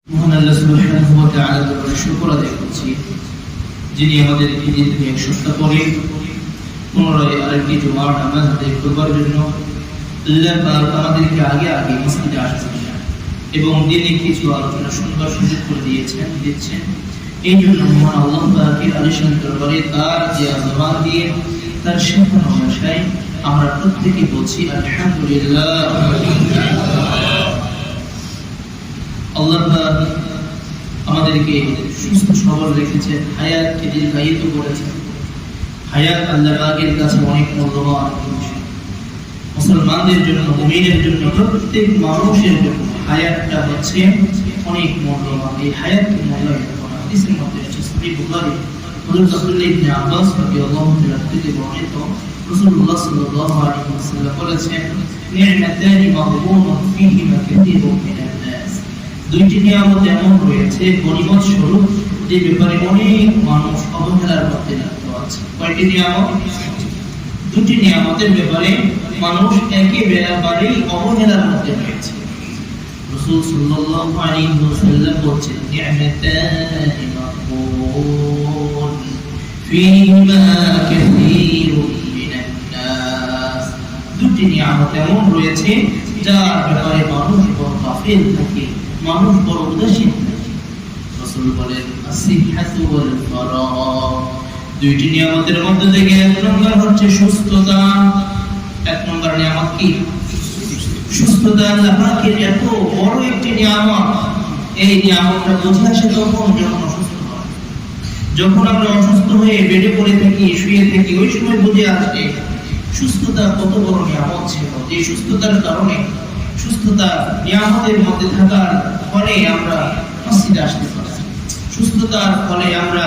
মহান আল্লাহ সুবহানাহু ওয়া তাআলার দরবারে শুকর আদায় করছি, যিনি আমাদেরকে দীর্ঘ এক সপ্তাহ পরে পুনরায় আরেকটি জুমার নামাজ আদায় করবার জন্য আল্লাহ পাক আমাদেরকে আগে মসজিদে আসতে এবং দিনে কিছু আলোচনা শুনবার সুযোগ করে দিচ্ছেন। এই জন্য মহান আল্লাহ পাকের আলিশান দরবারে তার দেয়া জবান দিয়ে তার শেখানো ভাষায় আমরা প্রত্যেকে বলছি আলহামদুলিল্লাহ। আল্লাহ আমাদেরকে সুস্থ সবল রেখেছেন, হায়াতকে দীর্ঘায়িত করেছেন। হায়াত আল্লাহ পাকের কাছে অনেক মূল্যবান। মুসলমানদের জন্য, মুমিনের জন্য, প্রত্যেক মানুষের জন্য হায়াতটা হচ্ছে অনেক মূল্যবান। এই হায়াতকে মূল্যায়ন করা হাদিসের মধ্যে এসেছে সহিহ বুখারী হযরত আব্দুল্লাহ ইবনে আব্বাস রাদিয়াল্লাহু তাআলা থেকে বর্ণিত, রাসূলুল্লাহ সাল্লাল্লাহু আলাইহি ওয়াসাল্লাম বলেছেন, নি'মাতানি মাগবুনুন ফীহিমা কাসীরুম মিনান নাস। দুইটি নিয়ামত এমন রয়েছে গনিমত স্বরূপ, যে ব্যাপারে অনেক মানুষ অবহেলার মধ্যে লিপ্ত আছে। কয়টি নিয়ামত? দুটি নিয়ামতের ব্যাপারে মানুষ একেবারেই অবহেলার মধ্যে রয়েছে। রাসূল সাল্লাল্লাহু আলাইহি ওয়াসাল্লাম বলেছেন, নি'মাতানি মাগবুনুন ফীহিমা কাসীরুম মিনান নাস। দুটি নিয়ামত এমন রয়েছে যার ব্যাপারে মানুষ বড় গাফিল থাকে, মানুষ বড় উদাসীন। রাসূল বলেন, আসিহাতু ওয়াল ফারাগ। দুইটি নিয়ামতের মধ্যে থেকে এক নম্বর হচ্ছে সুস্থতা। এক নম্বর নিয়ামত কি? সুস্থতা। আল্লাহ পাকের এত বড় একটি নিয়ামত, এই নিয়ামতটা বুঝে আসে তখন যখন অসুস্থ হয়। যখন আমরা অসুস্থ হয়ে বেডে পড়ে থাকি, শুয়ে থাকি, ওই সময় বুঝে আসে সুস্থতা কত বড় নিয়ামত ছিল। এই সুস্থতার কারণে, সুস্থতা নিয়ামতের মধ্যে থাকার ফলে আমরা মসজিদে আসতে পারছি। সুস্থতার ফলে আমরা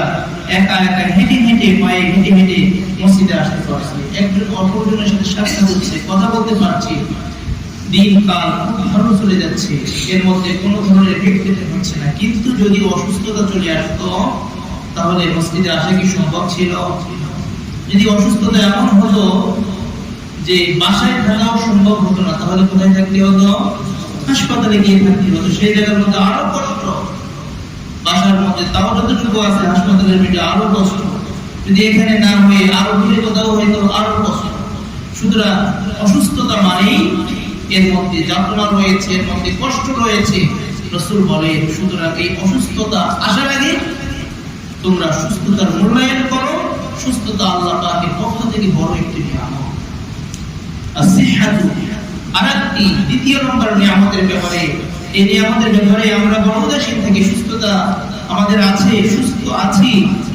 একা হেঁটে পায়ে হেঁটে মসজিদে আসতে পারছি। একজন অপরজনের সাথে সাক্ষাৎ হচ্ছে, কথা বলতে পারছি। দিন কাল খুব ভালো চলে যাচ্ছে, এর মধ্যে কোনো ধরনের ব্যক্তিত্ব হচ্ছে না। কিন্তু যদি অসুস্থতা চলে আসতো তাহলে মসজিদে আসা কি সম্ভব ছিল? যদি অসুস্থতা এমন হতো যে বাসায় থাকাও সম্ভব হতো না, তাহলে কোথায় থাকতে হতো? হাসপাতালে গিয়ে থাকতে হতো। সেই জায়গার মধ্যে আরো কষ্ট। বাসার মধ্যে তাও যতটুকু আছে, হাসপাতালের ভিতরে আরো কষ্ট। যদি এখানে না হয়ে আরো দূরে কোথাও হয়তো আরো কষ্ট। সুতরাং অসুস্থতা মানেই এর মধ্যে যাতনা রয়েছে, এর মধ্যে কষ্ট রয়েছে। রাসূল বলেন, সুতরাং এই অসুস্থতা আসার আগে তোমরা সুস্থতার মূল্যায়ন করো। সুস্থতা আল্লাহ পাকের পক্ষ থেকে বড় একটি নিয়ামত। আসিহাতু আরেকটি, দ্বিতীয় নম্বর নিয়ামতের ব্যাপারে, এই নিয়ামতের ব্যাপারে আমরা বড় উদাসীন থাকি। সুস্থতা আমাদের আছে, সুস্থ আছি,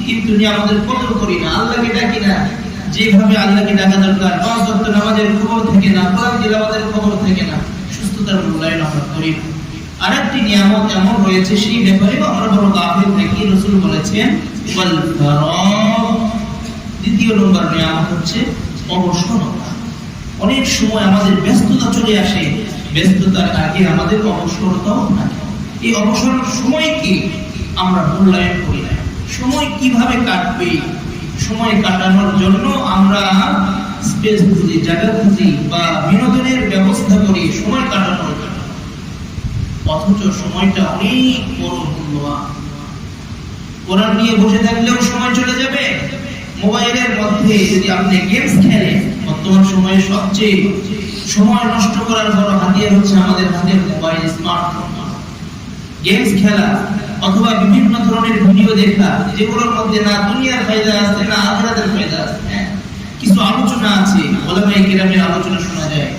কিন্তু নিয়ামতের কদর করি না, আল্লাহকে ডাকি না যেভাবে আল্লাহকে ডাকা দরকার। পাঁচ ওয়াক্ত নামাজের খবর থাকে না, কোরআন তিলাওয়াতের খবর থাকে না, সুস্থতার মূল্যায়ন আমরা করি না। আরেকটি নিয়ামত এমন রয়েছে, সেই ব্যাপারেও আমরা বড় গাফিল থাকি। রাসূল বলেছেন, ওয়াল ফারাগ। দ্বিতীয় নম্বর নিয়ামত হচ্ছে অবসরতা। অনেক সময় আমাদের ব্যস্ততা চলে আসে, ব্যস্ততার আগে আমাদের অবসরতাও থাকে। এই অবসরের সময়কে আমরা মূল্যায়ন করি না। সময় কিভাবে কাটবে, সময় কাটানোর জন্য আমরা স্পেস খুঁজি, জায়গা খুঁজি বা বিনোদনের ব্যবস্থা করি সময় কাটানোর জন্য। অথচ সময়টা অনেক বড় মূল্যবান। কোরআন নিয়ে বসে থাকলেও সময় চলে যাবে। মোবাইলের মধ্যে যদি আপনি গেমস খেলেন, বর্তমান সময়ে সবচেয়ে সময় নষ্ট করার বড় হাতিয়ার হচ্ছে আমাদের হাতের মোবাইল, স্মার্টফোন। গেমস খেলা অথবা বিভিন্ন ধরনের ভিডিও দেখা, যেগুলোর মধ্যে না দুনিয়ার ফায়দা আছে না আখিরাতের ফায়দা আছে। কিছু আলোচনা আছে, ওলামায়ে কেরামের আলোচনা শোনা যায়,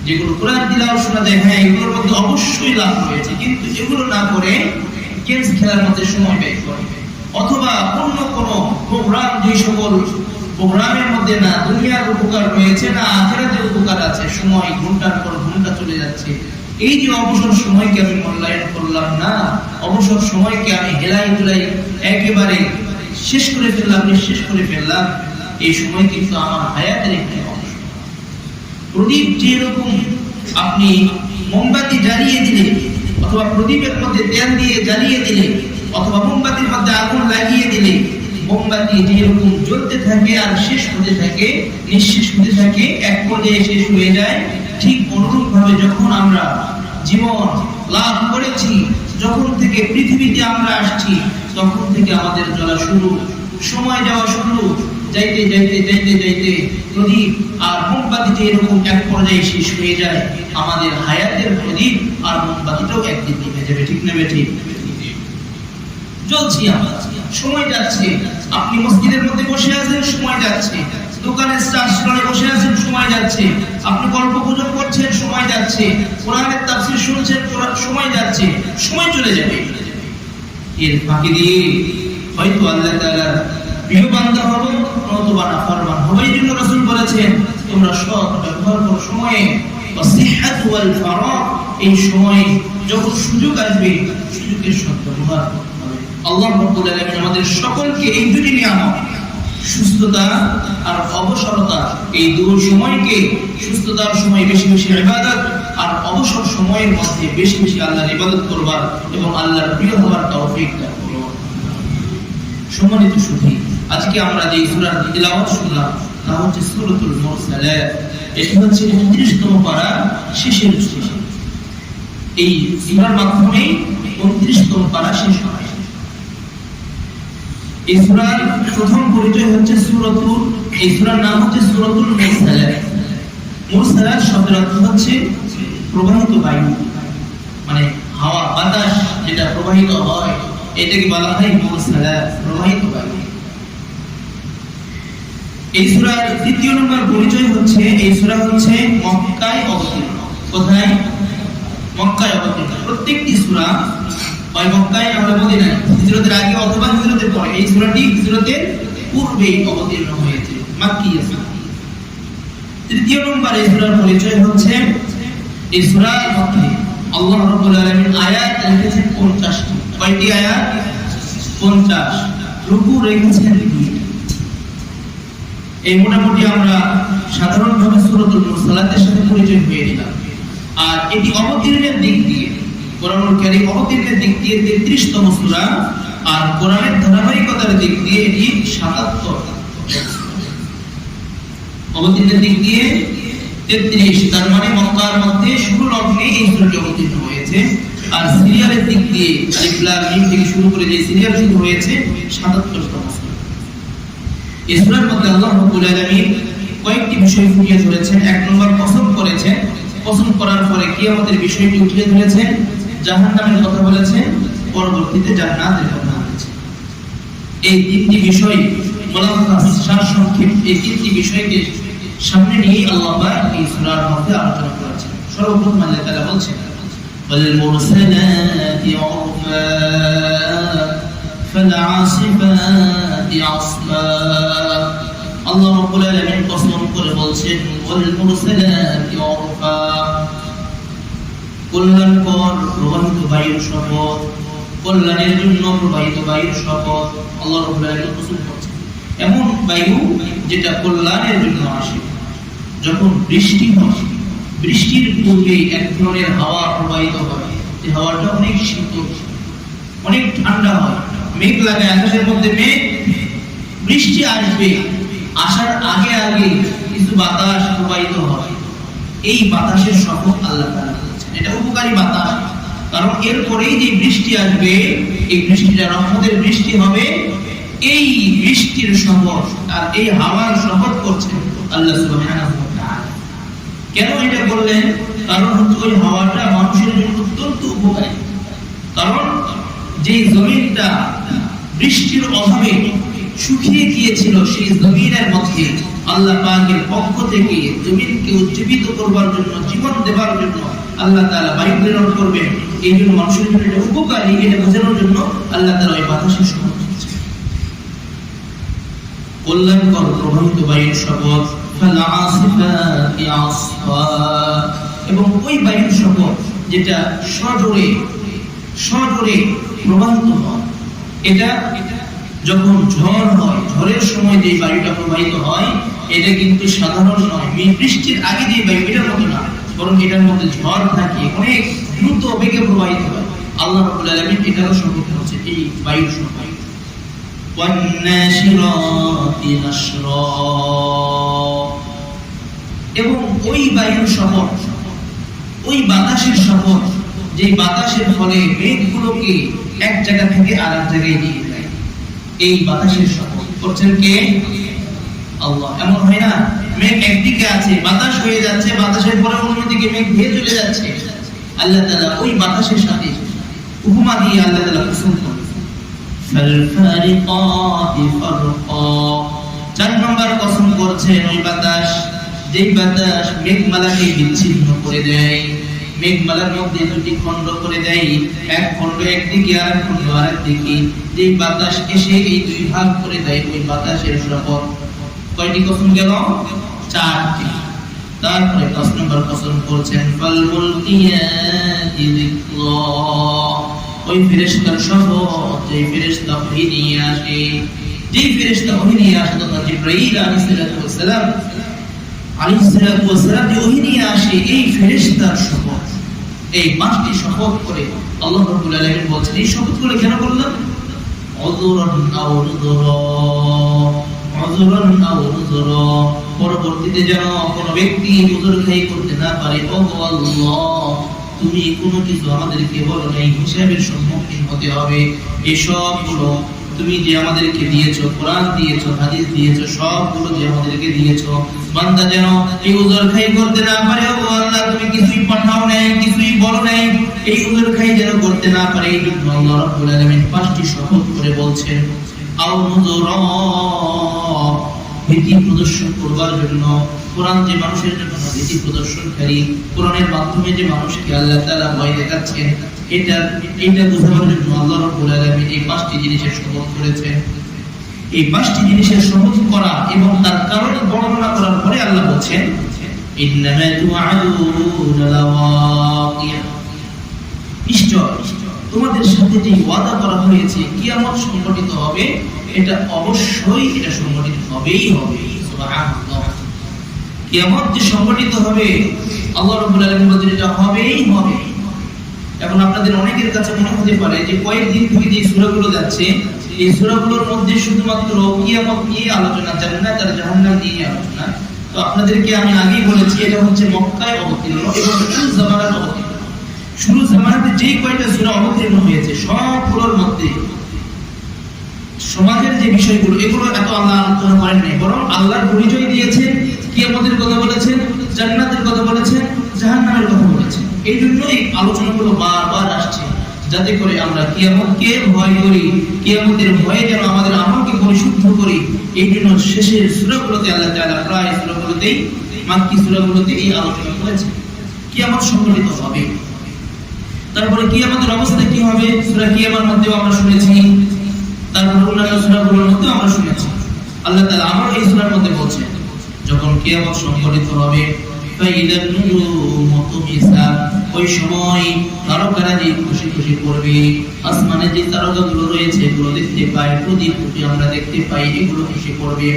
যেগুলো কোরআন তিলাওয়াত শোনা যায়। হ্যাঁ, এগুলোর মধ্যে অবশ্যই লাভ রয়েছে, কিন্তু এগুলো না করে গেমস খেলার মধ্যে সময় ব্যয় করে। অথবা অন্য কোনো প্রোগ্রাম, যে সকল প্রোগ্রামের মধ্যে না দুনিয়ার উপকার রয়েছে না আখিরাতের উপকার আছে, সময় ঘন্টার পর ঘন্টা চলে যাচ্ছে। এই যে অবসর সময়কে আমি মূল্যায়ন করলাম না, অবসর সময়কে আমি হেলাই দুলাই একেবারে শেষ করে ফেললাম, এই সময় কিন্তু আমার হায়াতের একটি অংশ। প্রদীপ যেরকম আপনি মোমবাতি জ্বালিয়ে দিলে, অথবা প্রদীপের মধ্যে তেল দিয়ে জ্বালিয়ে দিলে, অথবা মোমবাতির মধ্যে আগুন লাগিয়ে দিলে, মোমবাতি যেরকম জ্বলতে থাকে আর শেষ হতে থাকে, নিঃশেষ হতে থাকে, এক পর্যায়ে শেষ হয়ে যায়। ঠিক অনুরূপ ভাবে যখন আমরা জীবন লাভ করেছি, যখন থেকে পৃথিবীতে আমরা আসছি তখন থেকে আমাদের চলা শুরু, সময় যাওয়া শুরু, যাইতে যাইতে যাইতে যাইতে যদি আর মোমবাতিটা এরকম এক পর্যায়ে শেষ হয়ে যায়, আমাদের হায়াতের প্রদীপ আর মোমবাতিটাও একদিন নিভে যাবে। ঠিক না ঠিক? চলছি আমরা, সময় যাচ্ছে। আপনি মসজিদের মধ্যে বসে আছেন, সময় যাচ্ছে। দোকানের স্টাফে বসে আছেন, সময় যাচ্ছে। আপনি গল্প গুজব করছেন, সময় যাচ্ছে। কোরআনের তাফসীর শুনছেন, সময় যাচ্ছে। সময় চলে যাবে। এর ফাঁকি দিয়ে হয়তো আল্লাহ তাআলা প্রিয় বান্দা হবো, অথবা নাফরমান হবো। এই জন্য রাসূল বলেছেন, তোমরা সৎ ব্যবহার করো সময়ে। ওয়াসিহহাত ওয়াল ফারাগ, এই সময় যখন সুযোগ আসবে সুযোগের সৎ ব্যবহার করতে হবে। আল্লাহ রাব্বুল আলামিন আমাদের সকলকে এই দুটি নিয়ামত, সুস্থতা আর অবসরতা, এই দুই সময়কে, সুস্থতার সময় বেশি বেশি ইবাদত আর অবসর সময়ের মধ্যে বেশি বেশি আল্লাহর ইবাদত করবার এবং আল্লাহর প্রিয় হওয়ার তৌফিক দান করুন। সম্মানিত সুধী, আজকে আমরা যে সূরার তিলাওয়াত শুনলাম তা হচ্ছে সূরাতুল মুরসালাত। এটি হচ্ছে 29তম পারা শেষের সূরা। এই সূরার মাধ্যমে 29তম পারা শেষ হয়। এই সূরার প্রথম পরিচয় হচ্ছে এই সূরার নাম হচ্ছে সূরাতুল মুরসালাত। মুরসালাত শব্দের অর্থ হচ্ছে প্রবাহিত বায়ু, মানে হাওয়া বাতাস যেটা প্রবাহিত হয় এটাকে বলা হয় মুরসালাত, প্রবাহিত বায়ু। এই সূরার দ্বিতীয় নম্বর পরিচয় হচ্ছে এই সূরা হচ্ছে মক্কায় অবতীর্ণ। কোথায়? মক্কায় অবতীর্ণ। প্রত্যেকটি সূরা হয় মক্কায় আমরা মদিনায়, হিজরতের আগে অথবা হিজরতের পরে। এই সূরাটি হিজরতের পূর্বেই অবতীর্ণ হয়েছে, মাক্কিয়া সূরা। তৃতীয় নম্বর এই সূরার পরিচয় হচ্ছে এই সূরার মধ্যে আল্লাহ রাব্বুল আলামিন আয়াত রেখেছেন 50টি। কয়টি আয়াত? 50। রুকু রেখেছেন 2। এই মোটামুটি আমরা সাধারণভাবে সূরাতুল মুরসালাতের সাথে পরিচয় হয়ে নিলাম। আর এটি অবতীর্ণের দিক দিয়ে, কোরআনুল কারীম অবতীর্ণের দিক দিয়ে 33তম সূরা, আর কোরআনের ধারাবাহিকতার দিক দিয়ে এটি 77। অবতীর্ণের দিক দিয়ে 33, তার মানে মক্কার মধ্যে শুরু লগ্নে এই সূরাটি অবতীর্ণ হয়েছে। আর সিরিয়ালের দিক দিয়ে আলিফ লাম মিম থেকে শুরু করে যে সিরিয়াল শুরু হয়েছে 77তম সূরা। এই সূরার মধ্যে আল্লাহ রাব্বুল আলামিন কয়েকটি বিষয় ফুটিয়ে ধরেছেন। এক নম্বর কসম করেছেন, কসম করার পরে কিয়ামতের বিষয়টি উঠিয়ে ধরেছেন, জাহান্নামের কথা বলেছেন, পরবর্তীতে জান্নাতের কথা বলেছেন। এই তিনটি বিষয় মুলাখাস সারসংক্ষেপ, এই তিনটি বিষয়কে সামনে নিয়ে আল্লাহ পাক এই সূরার মধ্যে আলোচনা করেছেন। সর্বপ্রথম আল্লাহ তাআলা বলছেন, ওয়াল মুরসালাতি উরফা ফাল আসিফাতি আসফা। আল্লাহ রাব্বুল আলামিন কসম করে বলছেন, ওয়াল মুরসালাতি উরফা, কল্যাণকর প্রবাহিত বায়ুর শপথ, কল্যাণের জন্য প্রবাহিত বায়ুর শপথ। আল্লাহ রাব্বুল আলামিন কসম করছেন এমন বায়ু যেটা কল্যাণের জন্য আসে। যখন বৃষ্টি হয়, বৃষ্টির পূর্বে এক ধরনের হাওয়া প্রবাহিত হয়, যে হাওয়াটা অনেক শীতল, অনেক ঠান্ডা হয়। মেঘ লাগে আকাশের মধ্যে, মেঘ, বৃষ্টি আসবে, আসার আগে আগে কিছু বাতাস প্রবাহিত হয়। এই বাতাসের শপথ আল্লাহ তাআলা করেছেন। এটা উপকারী বাতাস, কারণ এরপরেই যে বৃষ্টি আসবে, এই বৃষ্টিটা রহমতের বৃষ্টি হবে। এই বৃষ্টির শপথ আর এই হাওয়ার শপথ করছেন আল্লাহ সুবহানাহু ওয়া তাআলা। কেন এটা বললেন? কারণ ওই হাওয়াটা মানুষের জন্য অত্যন্ত উপকারী। কারণ যে জমিনটা বৃষ্টির অভাবে শুকিয়ে গিয়েছিল, সেই জমিনের মধ্যে আল্লাহ পাকের পক্ষ থেকে জমিনকে উজ্জীবিত করবার জন্য, জীবন দেবার জন্য আল্লাহ তাআলা বায়ু প্রেরণ করবেন। এই জন্য মানুষের জন্য এটা উপকারী, এটা বোঝানোর জন্য আল্লাহ তাআলা ওই বাতাসের শপথ করছেন। কল্যাণকর প্রবাহিত বায়ুর শপথ, ফাল আসিফাতি আসফা, এবং ওই বায়ুর শপথ যেটা সজোরে সজোরে প্রবাহিত হয়। এটা যখন ঝড় হয়, ঝড়ের সময় যে বায়ুটা প্রবাহিত হয়, এটা কিন্তু সাধারণ নয়। বৃষ্টির আগে যে বায়ু, এটার মতো না, বরং এটার মধ্যে ঝড় থাকে, অনেক দ্রুত বেগে প্রবাহিত হয়। আল্লাহ রাব্বুল আলামিন এটারও সম্পর্ক হচ্ছে এই বায়ুর সময়। ওয়ান্নাশিরাতি নাশরা, এবং ওই বায়ুর শপথ, ওই বাতাসের শপথ যে বাতাসের ফলে মেঘগুলোকে এক জায়গা থেকে আরেক জায়গায় নিয়ে যায়, এই বাতাসের শপথ করছেন কে? আল্লাহ। এমন হয় না মেঘ একদিকে আছে, বাতাস হয়ে যাচ্ছে, বাতাসের পরে অন্যদিকে মেঘ ধেয়ে চলে যাচ্ছে, আল্লাহ তাআলা ওই বাতাসের সাথে উপমা দিয়ে আল্লাহ তাআলা কসম করেছেন ফালফারিকাতি ফারকা। 4 নম্বর কসম করছেন ওই বাতাস, যেই বাতাস মেঘমালাকে বিচ্ছিন্ন করে দেয়, মেঘমালার মধ্যে দুটি খণ্ড করে দেয়, এক খণ্ড একদিকে আর এক খণ্ড আরেকদিকে, যেই বাতাস এসে এই দুই ভাগ করে দেয়, ওই বাতাসের শপথ। কয়টি কসম গেল? 4টি। তারপরে 10 নম্বর কসম করছেন ফাল মুলকিয়াতি যিকরা, ওই ফেরেশতার শপথ, যে ফেরেশতা ওহী নিয়ে আসে, যে ফেরেশতা ওহী নিয়ে আসে তথা জিবরাইল আলাইহিস সালাম যে ওহী নিয়ে আসে, এই ফেরেশতার শপথ। এই 5টি শপথ করে আল্লাহ রাব্বুল আলামিন বলেন, এই শপথগুলো কেন করলেন? উযুরান আও নুযুরা, উযুরান আও নুযুরা, পরবর্তীতে যেন কোন ব্যক্তি উযুর খাই করতে না পারে। ও আল্লাহ, তুমি কোনো কিছু আমাদেরকে বলো নাই, হিসাবের সম্মুখীন হতে হবে। এই সবগুলো তুমি যে আমাদেরকে দিয়েছো, কোরআন দিয়েছো, হাদিস দিয়েছো, সবগুলো যে আমাদেরকে দিয়েছো, বান্দা যেন এই উযুর খাই করতে না পারে। ও আল্লাহ, তুমি কিছুই পাঠাও নাই, কিছুই বলো নাই, এই উযুর খাই যেন করতে না পারে। এই জন্য আল্লাহ রাব্বুল আলামিন 5টি শপথ করে বলছেন আও নুযুরা, ভীতি প্রদর্শন করবার জন্য। কোরআন যে মানুষের জন্য ভীতি প্রদর্শনকারী, কোরআনের মাধ্যমে যে মানুষকে আল্লাহ তাআলা ভয় দেখাচ্ছেন, এটা বোঝানোর জন্য আল্লাহ রাব্বুল আলামিন এই 5টি জিনিসের শপথ করেছেন। এই 5টি জিনিসের শপথ করা এবং তার কারণ বর্ণনা করার পরে আল্লাহ বলেন ইন্নামা তুআদুনা লাওয়াকি', নিশ্চয় তোমাদের সাথে যে ওয়াদা করা হয়েছে কিয়ামত সংঘটিত হবে, এটা অবশ্যই এটা সংঘটিত হবেই হবে। সুবহানাল্লাহ। কিয়ামত যে সংঘটিত হবে, আল্লাহ রাব্বুল আলামিন বলেন এটা হবেই হবে। এখন আপনাদের অনেকের কাছে মনে হতে পারে যে কয়েকদিন থেকে যে সূরাগুলো যাচ্ছে, এই সূরাগুলোর মধ্যে শুধুমাত্র কিয়ামত নিয়ে আলোচনা, জান্নাত আর জাহান্নাম নিয়ে আলোচনা। তো আপনাদেরকে আমি আগেই বলেছি এটা হচ্ছে মক্কায় অবতীর্ণ এবং শুরু জামানার অবতীর্ণ। শুরু জামানাতে যেই কয়টা সূরা অবতীর্ণ হয়েছে, সবগুলোর মধ্যে সমাজের যে বিষয়গুলো, এগুলো এত আল্লাহ আলোচনা করেন নাই, বরং আল্লাহর পরিচয় দিয়েছেন, কিয়ামতের কথা বলেছেন, জান্নাতের কথা বলেছেন, জাহান্নামের কথা বলেছেন। এই জন্য এই আলোচনাগুলো বারবার আসছে, যাতে করে আমরা কিয়ামতকে ভয় করি, কিয়ামতের ভয়ে যেন আমাদের আমলকে পরিশুদ্ধ করি। এই জন্য শেষের সূরাগুলোতে আল্লাহ তাআলা প্রায় সূরাগুলোতেই, মাক্কি সূরাগুলোতে এই আলোচনা করেছেন কিয়ামত সংঘটিত হবে। তারপরে কিয়ামতের অবস্থা কি হবে সূরা কিয়ামার মধ্যেও আমরা শুনেছি, তারপর অন্যান্য সূরাগুলোর মধ্যেও আমরা শুনেছি। আল্লাহ তাআলা আবার এই সূরার মধ্যে বলছেন যখন কিয়ামত সংঘটিত হবে, ফাইদান নুজুমু তুমিসাত, ওই সময় তারকারা যে খুশি খুশি করবে, আসমানে যে তারকাগুলো রয়েছে এগুলো দেখতে পাই, প্রদীপটি আমরা দেখতে পাই, এগুলো খুশি করবে।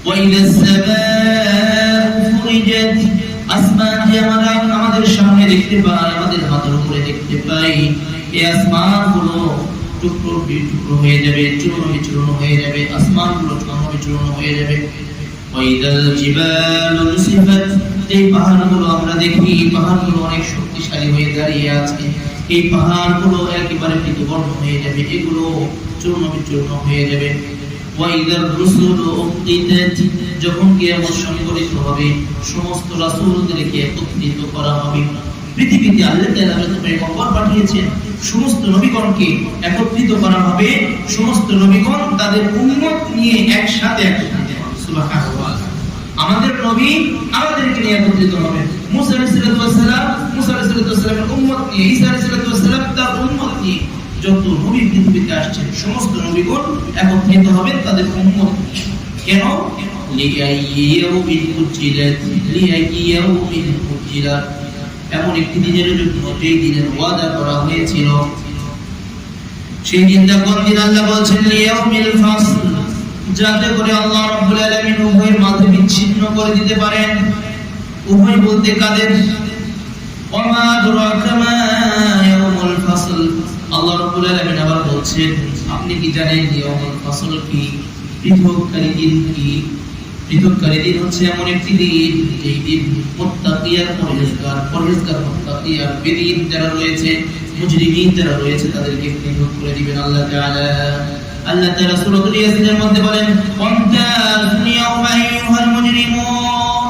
ওয়াইদাস সামাউ ফুরিজাত, আসমান যে আমরা আমাদের সামনে দেখতে পাই, আমাদের মাথার উপরে দেখতে পাই, এই আসমানগুলো টুকরো টুকরো হয়ে যাবে, চূর্ণ বিচূর্ণ হয়ে যাবে, আসমানগুলো চূর্ণ বিচূর্ণ হয়ে যাবে। ওয়াইদাল জিবালু নুসিফাত, এই পাহাড়গুলো আমরা দেখি, পাহাড়গুলো অনেক শক্তিশালী হয়ে দাঁড়িয়ে আছে, এই পাহাড়গুলো একেবারে কৃতবর্ণ হয়ে যাবে, এগুলো চূর্ণ বিচূর্ণ হয়ে যাবে। ওয়াইদার রুসুলু উকিতাত, যখন কিয়ামত সংঘটিত হবে, সমস্ত রাসূলদেরকে একত্রিত করা হবে। পৃথিবীতে আল্লাহ তাআলা যত পয়গম্বর পাঠিয়েছেন, সমস্ত নবীগণকে একত্রিত করা হবে, সমস্ত নবীগণ তাদের উম্মত নিয়ে একসাথে একত্রিত হবে। সুবহানাল্লাহ। আমাদের নবী আমাদেরকে নিয়ে একত্রিত হবে, মুসা আলাইহিস সালামের উম্মত নিয়ে, ঈসা আলাইহিস সালাম তার উম্মত নিয়ে, যত নবী পৃথিবীতে আসছেন সমস্ত নবীগণ একত্রিত হবেন তাদের উম্মত নিয়ে। কেন? লিয়াইয়াউমিল উজ্জিলাত, লিয়াইয়াউমিল উজ্জিলাত, এমন একটি দিনের জন্য যেই দিনের ওয়াদা করা হয়েছিল। সেই দিনটা কোন দিন? আল্লাহ বলছেন লিয়াউমিল ফাসল, যাতে করে আল্লাহ রাব্বুল আলামিন উভয়ের মাঝে বিচ্ছিন্ন করে দিতে পারেন। উভয় বলতে কাদের? ওমা আদরাকা মা ইয়াউমুল ফাসল, আল্লাহ রাব্বুল আলামিন আবার বলছেন আপনি কি জানেন ইয়াউমুল ফাসল কি, পৃথককারী দিন কি? পৃথককারী দিন হচ্ছে এমন একটি দিন, এই দিন মুত্তাকি আর পরহেজগার মুত্তাকি আর বেদিন যারা রয়েছে, মুজরিমিন যারা রয়েছে তাদেরকে পৃথক করে দিবেন আল্লাহ তাআলা। আল্লাহ তাআলা সূরাতুল ইয়াসিনের মধ্যে বলেন, ওয়ামতাজু ইয়াওমা আইয়ুহাল মুজরিমুন,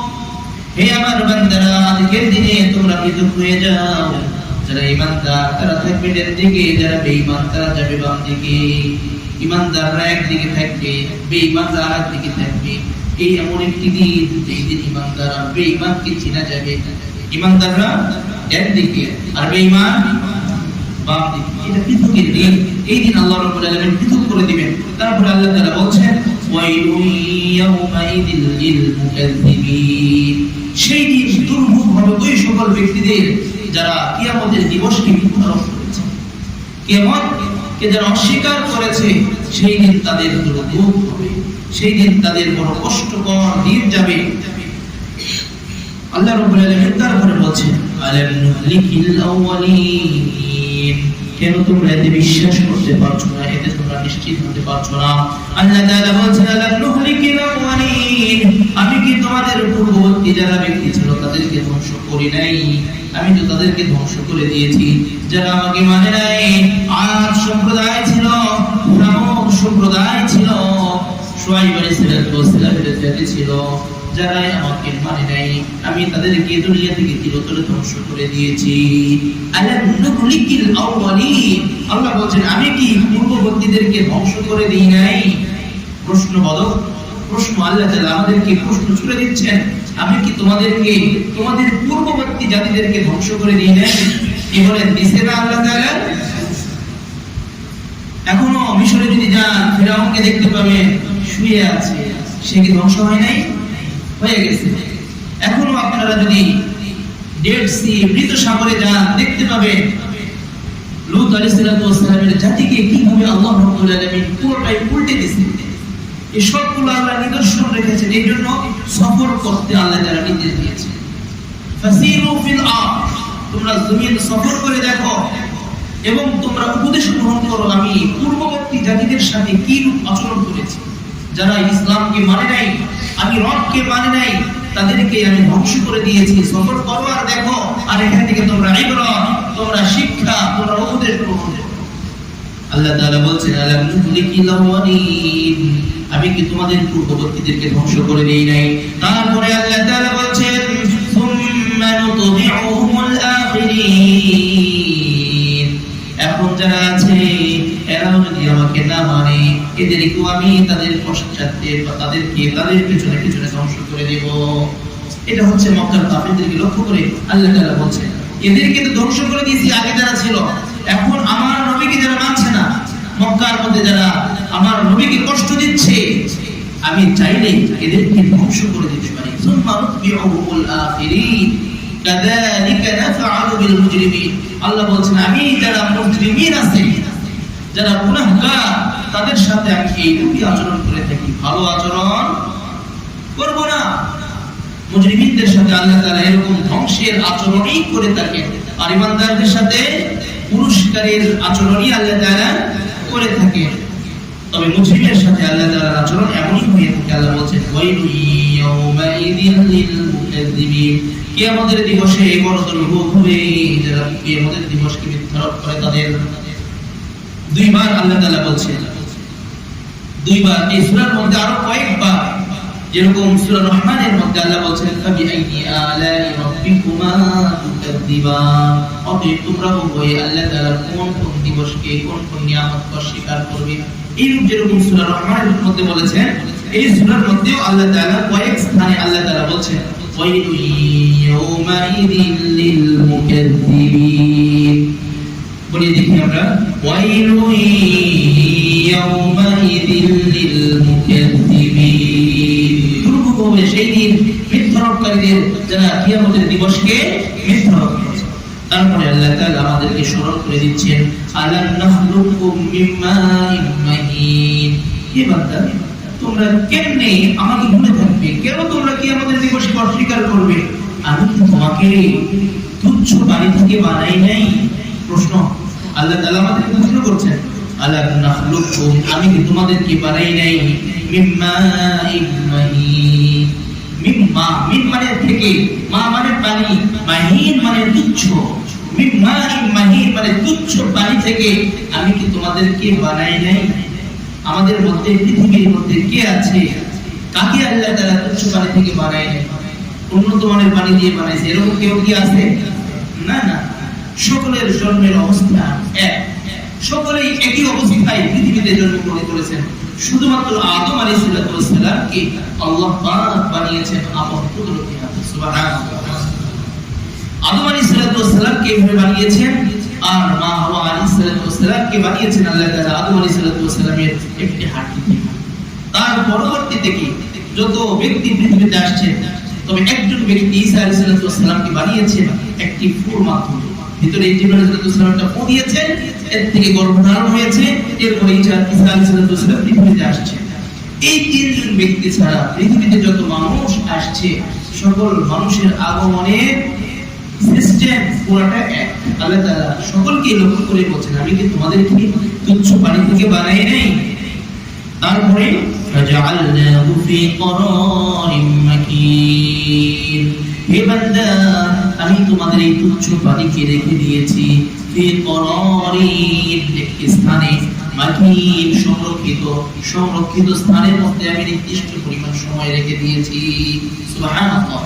হে আমার বান্দারা আজকের দিনে তোমরা পৃথক হয়ে যাও। যারা ঈমানদার তারা থাকবে ডান দিকে, যারা বেঈমান তারা যাবে বাম দিকে। ঈমানদাররা একদিকে থাকবে, বেঈমানরা আরেকদিকে থাকবে। এই এমন একটি দিন, এই দিন ঈমানদার আর বেঈমানকে চেনা যাবে। ঈমানদাররা একদিকে আর বেঈমান বাম দিকে। এটা পৃথকের দিন। এই দিন আল্লাহ রাব্বুল আলামিন পৃথক করে দিবেন। তারপর আল্লাহ তাআলা বলছেন, ওয়াইলুন ইয়াউমাইযিল লিল মুকাজ্জিবিন, সেই দিন দুর্ভোগ হবে ওই সকল ব্যক্তিদের যারা কিয়ামতের দিবসকে মিথ্যারোপ করেছে। কিয়ামতকে যারা অস্বীকার করেছে, সেই দিন তাদের দুর্ভোগ হবে, সেই দিন তাদের বড় কষ্টকর দিন যাবে। আল্লাহ রাব্বুল আলামিন তারপরে বলছেন, আলাম নুহলিকিল আউয়ালিন, কেন তোমরা এতে বিশ্বাস করতে পারছো না, এতে তোমরা নিশ্চিত হতে পারছো না? আল্লাহ তাআলা বলছেন, আলাম নুহলিকিল আউয়ালিন, আমি কি তোমাদের পূর্ববর্তী যারা ব্যক্তি ছিল তাদেরকে ধ্বংস করি নাই? আমি তো তাদেরকে ধ্বংস করে দিয়েছি। যারা আমাকে মানে নাই, আদ সম্প্রদায় ছিল, সামুদ সম্প্রদায় ছিল, শুআয়ব আলাইহিস সালামের জাতি ছিল, যারা আমাকে মানে নাই, আমি তাদেরকে দুনিয়া থেকে চিরতরে ধ্বংস করে দিয়েছি। আলাম নুহলিকিল আউয়ালিন, আল্লাহ বলেন আমি কি পূর্ববর্তীদেরকে ধ্বংস করে দেই নাই? প্রশ্নবোধক প্রশ্ন, আল্লাহ তাআলা আমাদেরকে প্রশ্ন ছুড়ে দিচ্ছেন, আমি কি তোমাদেরকে তোমাদের পূর্ববর্তী জাতিদেরকে ধ্বংস করে দিই নাই? কি বলেন, দিছে না আল্লাহ তাআলা? এখনো মিশরে যদি যান, ফেরাউনকে দেখতে পাবেন শুয়ে আছে, সে কি ধ্বংস হয় নাই? হয়ে গেছে। এখনো আপনারা যদি ডেড সি মৃত সাগরে যান, দেখতে পাবেন লূত আলাইহিস সালামের জাতিকে কিভাবে আল্লাহ রাব্বুল আলামিন পুরোটাই উল্টে দিয়েছেন। এই সবগুলো আল্লাহ নিদর্শন রেখেছেন, এই জন্য সফর করতে আল্লাহ তাআলা নির্দেশ দিয়েছেন। ফাসিরু ফিল আরদ, তোমরা জমিন সফর করে দেখো এবং তোমরা উপদেশ গ্রহণ করো আমি পূর্ববর্তী জাতিদের সাথে কি রূপ আচরণ করেছি। যারা ইসলামকে মানে নাই, আমি রবকে মানে নাই, তাদেরকে আমি ধ্বংস করে দিয়েছি। সফর করো আর দেখো, আর এখান থেকে তোমরা ইবরাত, তোমরা শিক্ষা, তোমরা উপদেশ গ্রহণ করো। আল্লাহ তাআলা বলছেন, আলাম নুহলিকিল আউয়ালিন, আমি কি তোমাদের পূর্ববর্তীদেরকে ধ্বংস করে দেই নাই? তারপরে আল্লাহ তাআলা বলছেন, সুম্মা নুতবিউহুমুল আখিরিন, এখন যারা আছে এরাও যদি আমাকে না মানে, এদেরকেও আমি তাদের পশ্চাতে বা তাদেরকে তাদের পিছনে পিছনে ধ্বংস করে দেব। এটা হচ্ছে মক্কার কাফিরদেরকে লক্ষ্য করে আল্লাহ তাআলা বলছেন, এদেরকে তো ধ্বংস করে দিয়েছি আগে যারা ছিল, এখন আমার নবীকে যারা মানছে না, মক্কার মধ্যে যারা আমার নবীকে কষ্ট দিচ্ছে, আমি চাইলে এদেরকে ধ্বংস করে দিতে পারি। সুম্মা নুতবিউহুমুল আখিরিন কাযালিকা নাফআলু বিল মুজরিমিন, আল্লাহ বলছেন আমি যারা মুজরিমিন আছে, যারা গুনাহগার, তাদের সাথে আমি এইরূপই আচরণ করে থাকি, ভালো আচরণ করব না। মুজরিমিনদের সাথে আল্লাহ তাআলা এরকম ধ্বংসের আচরণই করে থাকেন, আর ঈমানদারদের সাথে পুরস্কারের আচরণই আল্লাহ তাআলা করে থাকেন। তবে মুজরিমের সাথে আল্লাহ তাআলার আচরণ এমনই হয়ে থাকে। আল্লাহ বলেন, ওয়াইলু ইয়াউমাইযিল লিল মুকাজ্জিবিন, কিয়ামতের দিবসে বড় দুর্ভোগ হবে যারা কিয়ামতের দিবসকে মিথ্যারোপ করে তাদের। দুইবার আল্লাহ তাআলা বলছেন, দুইবার এই সূরার মধ্যে আরো কয়েকবার, যেরকম সূরা রহমানের মধ্যে আল্লাহ বলছেন, ফাবিআইয়ি আলাই রাব্বিকুমা তুকাযযিবান, অতএব তোমরা উভয়ে আল্লাহ তাআলার কোন কোন দিবসকে, কোন কোন নিয়ামতকে অস্বীকার করবে। এইরূপ যেরকম সূরা রহমানের মধ্যে বলেছেন, এই সূরার মধ্যেও আল্লাহ তাআলা কয়েক স্থানে আল্লাহ তাআলা বলছেন, ওয়াইলু ইয়াউমাইযিল লিল মুকাযযিবিন। বলি দেখি আমরা, ওয়াইলু ইয়াউমাইযিল লিল মুকাযযিবিন, দুর্ভোগ হবে সেই দিন মিথ্যারোপকারীদের যারা কিয়ামতের দিবসকে মিথ্যারোপ করেছে। তারপরে আল্লাহ তাআলা আমাদেরকে স্মরণ করে দিচ্ছেন, আলাম নাখলুকুম মিন মাইন মাহিন, হে বান্দা তোমরা কেমনে আমাকে ভুলে থাকবে, কেন তোমরা কিয়ামতের দিবসকে অস্বীকার করবে? আমি কি তোমাকে তুচ্ছ পানি থেকে বানাই নাই? প্রশ্ন, আল্লাহ তাআলা আমাদেরকে প্রশ্ন করছেন, আলাম নাখলুকুম, আমি কি তোমাদেরকে বানাই নাই মিন মাইন মাহিন। মিন মানে থেকে, মা মানে পানি, মাহিন মানে তুচ্ছ। মিন মাইন মাহিন মানে তুচ্ছ পানি থেকে আমি কি তোমাদেরকে বানাই নাই? আমাদের মধ্যে, পৃথিবীর মধ্যে কে আছে কাকে আল্লাহ তাআলা তুচ্ছ পানি থেকে বানাই নাই, উন্নত মানের পানি দিয়ে বানাইছে, এরকম কেউ কি আছে? না না, সকলের জন্মের অবস্থা এক, সকলেই একই অবস্থায় পৃথিবীতে জন্মগ্রহণ করেছেন। শুধুমাত্র আদম আলাইহিস সালামকে আল্লাহ পাক বানিয়েছেন আপন কুদরতি হাতে। সুবহানাল্লাহ। আদম আলাইহিস সালামকে এইভাবে বানিয়েছেন, আর মা হাওয়া আলাইহিস সালামকে বানিয়েছেন আল্লাহ তাআলা আদম আলাইহিস সালামের একটি হাড়ি থেকে। তার পরবর্তীতে কি যত ব্যক্তি পৃথিবীতে আসছেন, তবে একজন ব্যক্তি ঈসা আলাইহিস সালামকে বানিয়েছেন একটি ফুর মাধ্যমে। ভিতরে জিবরাইল আলাইহিস সালামটা ফু দিয়েছেন, এর থেকে গর্ভধারণ হয়েছে, এরপরে ঈসা আলাইহিস সালাম পৃথিবীতে আসছে। এই তিনজন ব্যক্তি ছাড়া পৃথিবীতে যত মানুষ আসছে, সকল মানুষের আগমনের সিস্টেম পুরোটা এক। আল্লাহ তাআলা সকলকে লক্ষ্য করে বলছেন, আমি কি তোমাদেরকে তুচ্ছ পানি থেকে বানাই নাই? তারপরে ফাজআলনাহু ফি করারিম মাকিন, হে বান্দা আমি তোমাদের এই তুচ্ছ পানিকে রেখে দিয়েছি ফি করারিন, একটি স্থানে, মাকিন সংরক্ষিত স্থানের মধ্যে আমি নির্দিষ্ট পরিমাণ সময় রেখে দিয়েছি। সুবহানাল্লাহ।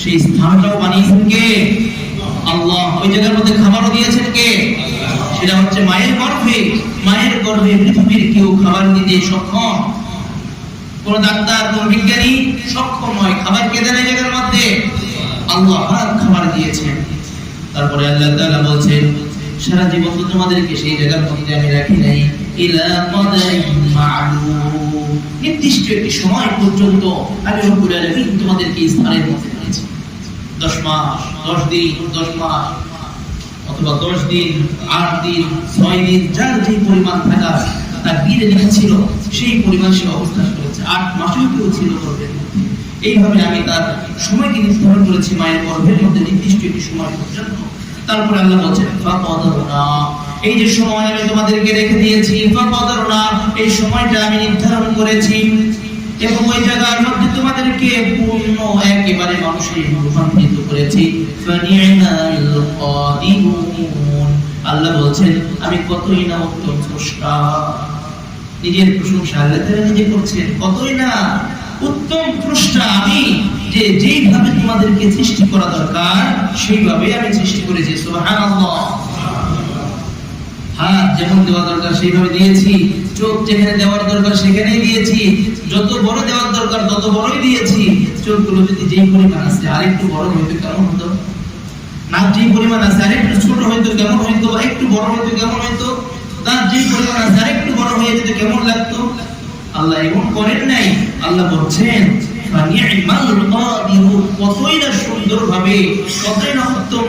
সেই স্থানটাও বানিয়েছেন কে? আল্লাহ। ওই জায়গার মধ্যে খাবারও দিয়েছেন কে? সেটা হচ্ছে মায়ের গর্ভে। মায়ের গর্ভে পৃথিবীর কেউ খাবার দিতে সক্ষম? কোন ডাক্তার, কোন বিজ্ঞানী সক্ষম নয়। খাবার কে দেন এই জায়গার মধ্যে? আল্লাহ খাবার দিয়েছেন। তারপরে আল্লাহ তাআলা বলছেন, সারা জীবন তো তোমাদেরকে সেই জায়গার মধ্যে আমি রাখি নাই, ইলা কাদারিন মা'লুম, নির্দিষ্ট একটি সময় পর্যন্ত আমি রব্বুল আলামিন তোমাদেরকে এই স্থানের মধ্যে রেখেছি। 10 মাস, 10 দিন, 10 মাস, অথবা 10 দিন, 8 দিন, 6 দিন, যার যে পরিমাণ থাকা তার দিনে লিখেছিল সেই পরিমাণ সে অবস্থান করেছে। 8 মাসেও কেউ ছিল গর্ভের মধ্যে। এইভাবে আমি তার সময়কে নির্ধারণ করেছি মায়ের গর্ভের মধ্যে নির্দিষ্ট একটি সময় পর্যন্ত। তারপরে আল্লাহ বলেন ফাকাদারনা, এই যে সময় আমি তোমাদেরকে রেখে দিয়েছি, ফাকাদারনা এই সময়টা আমি নির্ধারণ করেছি, এবং ওই জায়গার মধ্যে তোমাদেরকে পূর্ণ একেবারে মানুষে রূপান্তরিত করেছি। ফানি'মাল কাদিরুন, আল্লাহ বলছেন আমি কতই না উত্তম স্রষ্টা। নিজের প্রশংসা আল্লাহ তাআলা নিজে করছেন, কতই না উত্তম স্রষ্টা আমি, যে যেইভাবে তোমাদেরকে সৃষ্টি করা দরকার সেইভাবে আমি সৃষ্টি করেছি। সুবহানাল্লাহ। হাত যেমন দেওয়া দরকার সেইভাবে দিয়েছি, চোখ যেখানে দেওয়ার দরকার সেখানেই দিয়েছি, যত বড় দেওয়ার দরকার তত বড়ই দিয়েছি। চোখগুলো যদি যেই পরিমাণ আছে আরেকটু বড় হইতো কেমন হতো? নাক যেই পরিমাণ আছে আরেকটু ছোট হইতো কেমন হইতো? একটু বড় হইতো কেমন হইতো? দাঁত যেই পরিমাণ আছে আরেকটু বড় হয়ে যেত কেমন লাগতো? আল্লাহ এমন করেন নাই। আল্লাহ বলছেন ফানি'মাল কাদিরুন, কতই না সুন্দরভাবে, কতই না উত্তম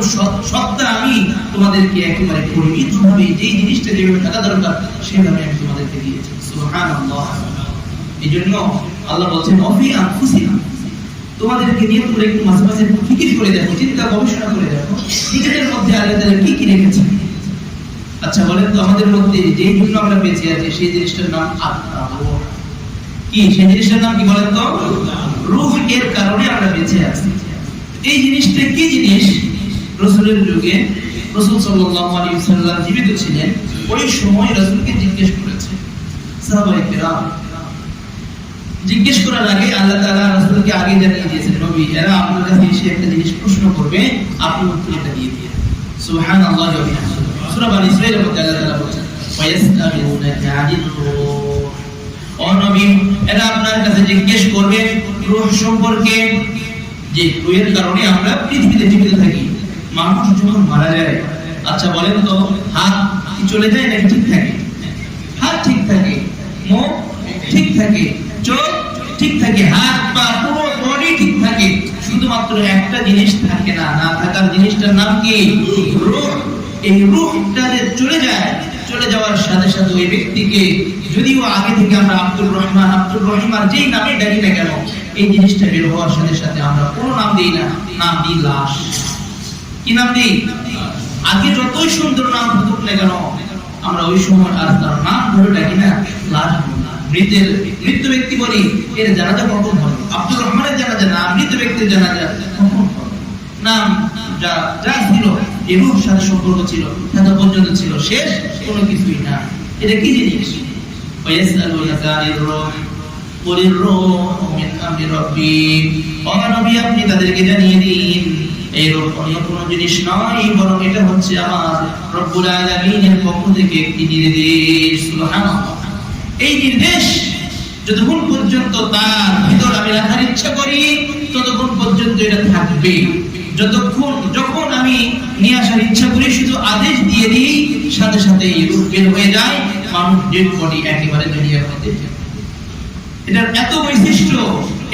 সত্তা আমি তোমাদেরকে একেবারে পরিমিতভাবে যেই জিনিসটা যেভাবে থাকা দরকার সেভাবে আমি তোমাদেরকে দিয়েছি। সুবহানাল্লাহ। এইজন্য আল্লাহ বলছেন অফি আনফুসিকুম, তোমাদেরকে নিয়ে তোমরা একটু মাঝে মাঝে ফিকির করে দেখো, চিন্তা গবেষণা করে দেখো নিজেদের মধ্যে আল্লাহ তাআলা কি কি রেখেছেন। আচ্ছা বলেন তো, আমাদের মধ্যে যেই জন্য আমরা বেঁচে আছি সেই জিনিসটার নাম আত্মা। কি সেই জিনিসটার নাম কি বলেন তো? রূহ। এর কারণে আমরা বেঁচে আছি। এই জিনিসটা কি জিনিস? রাসূলের যুগে রাসূল সাল্লাল্লাহু আলাইহি ওয়াসাল্লাম জীবিত ছিলেন, ওই সময় রাসূলকে জিজ্ঞেস করেছে সাহাবায়ে কেরাম। জিজ্ঞেস করার আগে আল্লাহ তাআলা রাসূলকে আগে জানিয়ে দিয়েছেন, নবী এরা আপনার কাছে এসে একটা জিনিস প্রশ্ন করবে, আপনি উত্তরটা দিয়ে দিন। সুবহানাল্লাহি ওয়া বিহামদিহি। সূরা বনী ইসরাঈলের মধ্যে আল্লাহ তাআলা বলেছেন ওয়ায়াসআলুনাকা আনির রূহ, ও নবী এরা আপনার কাছে জিজ্ঞেস করবে রূহ সম্পর্কে, যে রূহের কারণে আমরা পৃথিবীতে জীবিত থাকি। মানুষ যখন মারা যায়, আচ্ছা বলেন তো হাত কি চলে যায় নাকি ঠিক থাকে? হাত ঠিক থাকে, মুখ ঠিক থাকে, চোখ ঠিক থাকে, হাত পা পুরো বডি ঠিক থাকে, শুধুমাত্র একটা জিনিস থাকে না, না থাকার জিনিসটার নাম কি? রূহ। এই রূহটা চলে যায়, চলে যাওয়ার সাথে সাথে ওই ব্যক্তিকে যদিও আগে থেকে আমরা আব্দুর রহমান, আব্দুর রহিম আর যেই নামে ডাকি না কেন, এই জিনিসটা বের হওয়ার সাথে সাথে আমরা কোনো নাম দিই না, নাম দিই লাশ। কি নাম দিই? আগে যতই সুন্দর নাম থাকুক না কেন, আমরা ওই সময় আর তার নাম ধরে ডাকি না, লাশ মৃত ব্যক্তি বলি, এর জানাজা কখন হবে? আব্দুর রহমানের জানাজা না, মৃত ব্যক্তির জানাজা কখন হবে? নাম যা ছিল এরূপ সাথে সম্পর্ক ছিল এত পর্যন্ত ছিল, শেষ কোনো কিছুই না। এটা কি জিনিস? আপনি তাদেরকে জানিয়ে দিন এইরূপ অন্য কোনো জিনিস নয়, বরং এটা হচ্ছে আমার রব্বুল আলামিনের পক্ষ থেকে একটি নির্দেশ। সুবহানাল্লাহ। এই নির্দেশ যতক্ষণ পর্যন্ত তার ভিতর আমি রাখার ইচ্ছা করি ততক্ষণ পর্যন্ত এটা থাকবে। যখন আমি নিয়ে আসার ইচ্ছা করি শুধু আদেশ দিয়ে দিই, সাথে সাথে রূপ বের হয়ে যায়, মানুষ ডেড বডি একেবারে দুনিয়ার মধ্যে। এটার এত বৈশিষ্ট্য,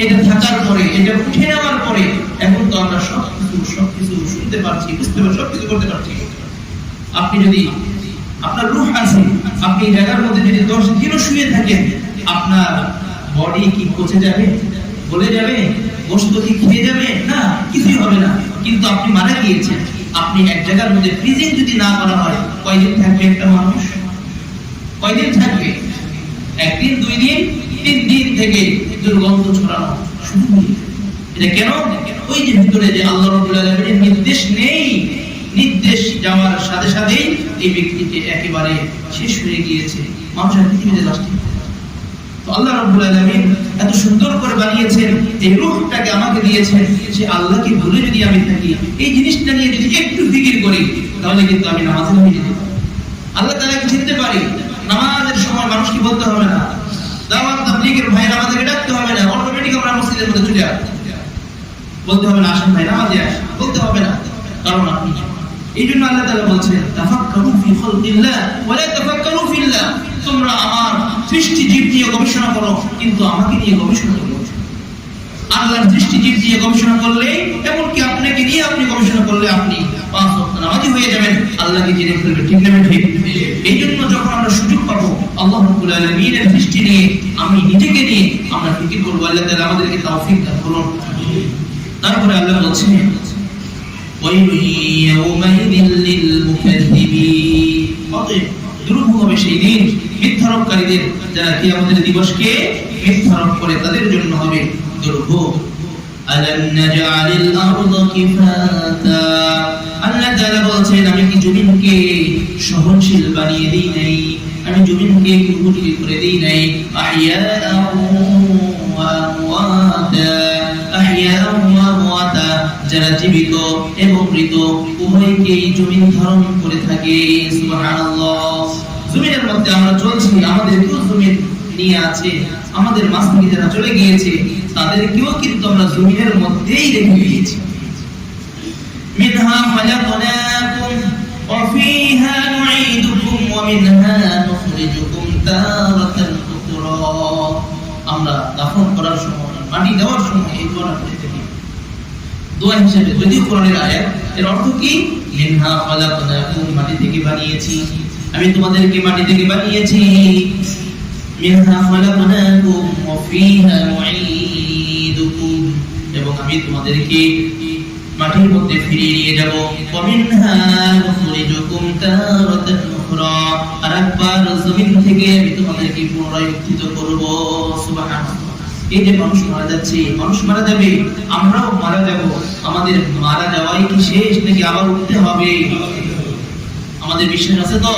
এটা থাকার পরে, এটা উঠে নেওয়ার পরে এখন তো আমরা সবকিছু শুনতে পারছি, বুঝতে পারছি, সবকিছু করতে পারছি। আপনি যদি আপনার রূহ আছে, আপনি জায়গার মধ্যে যদি 10 দিনও শুয়ে থাকেন, আপনার বডি কি পচে যাবে, গলে যাবে, গোশত কি খেয়ে যাবে? না, কিছুই হবে না। কিন্তু আপনি মারা গিয়েছেন, আপনি এক জায়গার মধ্যে ফ্রিজিং যদি না করা হয়, কয়দিন থাকবে একটা মানুষ? কয়দিন থাকবে? একদিন, 2 দিন, 3 দিন থেকে দুর্গন্ধ ছড়ানো শুরু হয়ে যায়। এটা কেন? ওই যে ভিতরে যে আল্লাহ রাব্বুল আলামিনের নির্দেশ নেই, নির্দেশ যাওয়ার সাথে সাথেই এই ব্যক্তিকে একেবারে শেষ হয়ে গিয়েছে। মানুষের পৃথিবীতে লাশ নেই। তো আল্লাহ রাব্বুল আলামিন এত সুন্দর করে বানিয়েছেন, এই রূহটাকে আমাকে দিয়েছেন, যে আল্লাহকে ভুলে যদি আমি থাকি, এই জিনিসটা নিয়ে যদি একটু ফিকির করি, তাহলে কিন্তু আমি নামাজে হয়ে যেতে পারি, আল্লাহ তাআলাকে চিনতে পারি। নামাজের সময় মানুষকে বলতে হবে না, দাওয়াত তাবলীগের ভাইরা আমাদেরকে ডাকতে হবে না, অটোমেটিক আমরা মসজিদের মধ্যে চলে আসব। বলতে হবে না আসেন ভাই নামাজে আসেন, বলতে হবে না, কারণ আপনি। এইজন্য আল্লাহ তাআলা বলছেন, তাফাক্কারু ফি খালকিল্লাহ ওয়া লা তাফাক্কারু ফিল্লাহ। তোমরা আমার সৃষ্টি জীব নিয়ে গবেষণা করো, কিন্তু আমাকে নিয়ে গবেষণা করো। আল্লাহর সৃষ্টি জীব নিয়ে গবেষণা করলে, এমনকি আপনাকে নিয়ে আপনি গবেষণা করলে, আপনি 5 ওয়াক্ত নামাজি হয়ে যাবেন, আল্লাহকে জেনে ফেলবেন। ঠিক না ঠিক? এইজন্য যখন আমরা সুযোগ পাবো আল্লাহ রাব্বুল আলামিনের সৃষ্টি নিয়ে, আমি নিজেকে নিয়ে আমরা ফিকির করব। আল্লাহ তাআলা আমাদেরকে তৌফিক দান করুন। তারপরে আল্লাহ বলছেন, ওয়াইলু ইয়াউমাইযিল লিল মুকাযযিবিন। অতএব দুরূহ হবে সেই দিন মিথ্যারোপকারীদের, যারা কিয়ামতের দিবসকে মিথ্যারোপ করে, তাদের জন্য হবে দুরূহ। আলাম নাজআলিল আরদা কিফাতা। আল্লাহ তাআলা বলছেন, আমি কি জমিনকে সহনশীল বানিয়ে দেই নাই? আমি জমিনকে কি উপযোগী করে দেই নাই? আহইয়াআ ওয়া আমওয়াতা। আহইয়াআ ওয়া আমওয়াতা, যারা জীবিত এবং মৃত উভয়কেই জমিন ধারণ করে থাকে। সুবহানাল্লাহ। জমিনের মধ্যে আমরা চলছি, আমাদের কেউ জমিন নিয়ে আছে, আমাদের মাঝ থেকে যারা চলে গিয়েছে তাদেরকেও কিন্তু আমরা জমিনের মধ্যেই রেখে দিয়েছি। মিনহা খালাকনাকুম ওয়া ফিহা নুঈদুকুম ওয়া মিনহা নুখরিজুকুম তারাতান উখরা। আমরা দাফন করার সময়, মাটি দেওয়ার সময় এই দোয়া করে থাকি। দোয়া হিসেবে যদিও কোরআনের আয়াত, এর অর্থ কি? মিনহা খালাকনাকুম, মাটি থেকে বানিয়েছি, আমি তোমাদেরকে মাটি থেকে বানিয়েছি। মিনহা খালাকনাকুম ওয়া ফিহা নুঈদুকুম, এবং আমি তোমাদেরকে মাটির মধ্যে ফিরিয়ে নিয়ে যাব। ওয়া মিনহা নুখরিজুকুম তারাতান উখরা, আরেকবার জমিন থেকে আমি তোমাদেরকে পুনরায় উত্থিত করব। সুবহানাল্লাহ। এই যে মানুষ মারা যাচ্ছে, মানুষ মারা যাবে, আমরাও মারা যাব। আমাদের মারা যাওয়াই কি শেষ, নাকি আবার উঠতে হবে? আমাদের বিশ্বাস আছে তো?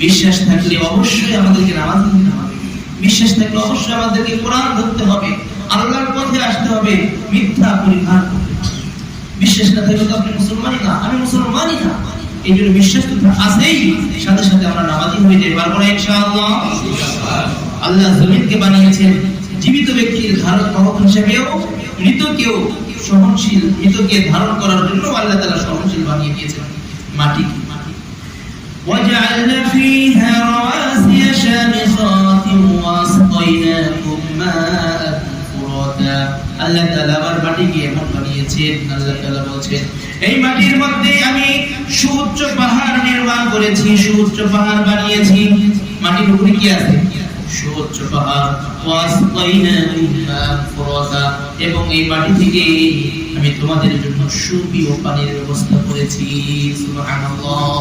বিশ্বাস থাকলে অবশ্যই আমাদেরকে নামাজ পড়তে হবে, বিশ্বাস থাকলে অবশ্যই আমাদেরকে কোরআন ধরতে হবে, আল্লাহর পথে আসতে হবে, মিথ্যা পরিহার করতে হবে। বিশ্বাস না থাকলে তো আপনি মুসলমানই না, আমি মুসলমানই না। এই জন্য বিশ্বাস তো আছেই, সাথে সাথে আমরা নামাজি হয়ে যাই। পারবো না ইনশাআল্লাহ? আল্লাহ জমিনকে বানিয়েছেন জীবিত ব্যক্তির ধারণ বাহক হিসেবেও, মৃতকেও সহনশীল, মৃতকে ধারণ করার জন্য আল্লাহ তাআলা সহনশীল বানিয়ে দিয়েছেন মাটি। وجعلنا فيها رواسي شامخات واسقيناكم ماء فراتا। আল্লাহ তাআলা আবার মাটিকে এমন বানিয়েছেন, আল্লাহ তাআলা বলছেন, এই মাটির মধ্যে আমি সুউচ্চ পাহাড় নির্মাণ করেছি, সুউচ্চ পাহাড় বানিয়েছি। মাটির উপরে কি আছে? সুউচ্চ পাহাড়। ওয়াসকাইনাকুম মাআ ফুরাতা, এবং এই মাটি থেকে আমি তোমাদের জন্য সুপেয় পানির ব্যবস্থা করেছি। সুবহানাল্লাহ।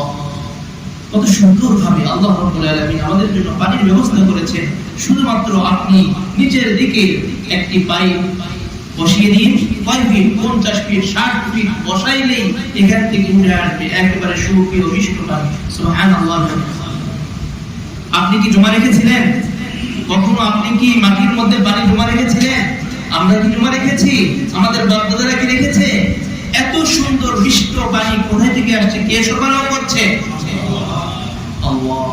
কত সুন্দরভাবে আল্লাহ রাব্বুল আলামিন আমাদের জন্য পানির ব্যবস্থা করেছেন। শুধুমাত্র আপনি নিচের দিকে একটি পাইপ বসিয়ে দিন, কয় ফিট, 50 ফিট, 60 ফিট বসাইলেই এখান থেকে উঠে আসবে একেবারে সুপেয় মিষ্ট পানি। সুবহানাল্লাহ। আপনি কি জমা রেখেছিলেন? কখনো আপনি কি মাটির মধ্যে পানি জমা রেখেছিলেন? আমরা কি জমা রেখেছি? আমাদের বাপ-দাদারা কি রেখেছে? এত সুন্দর মিষ্ট পানি কোথা থেকে আসছে? কে সরবরাহ করছে? আল্লাহ।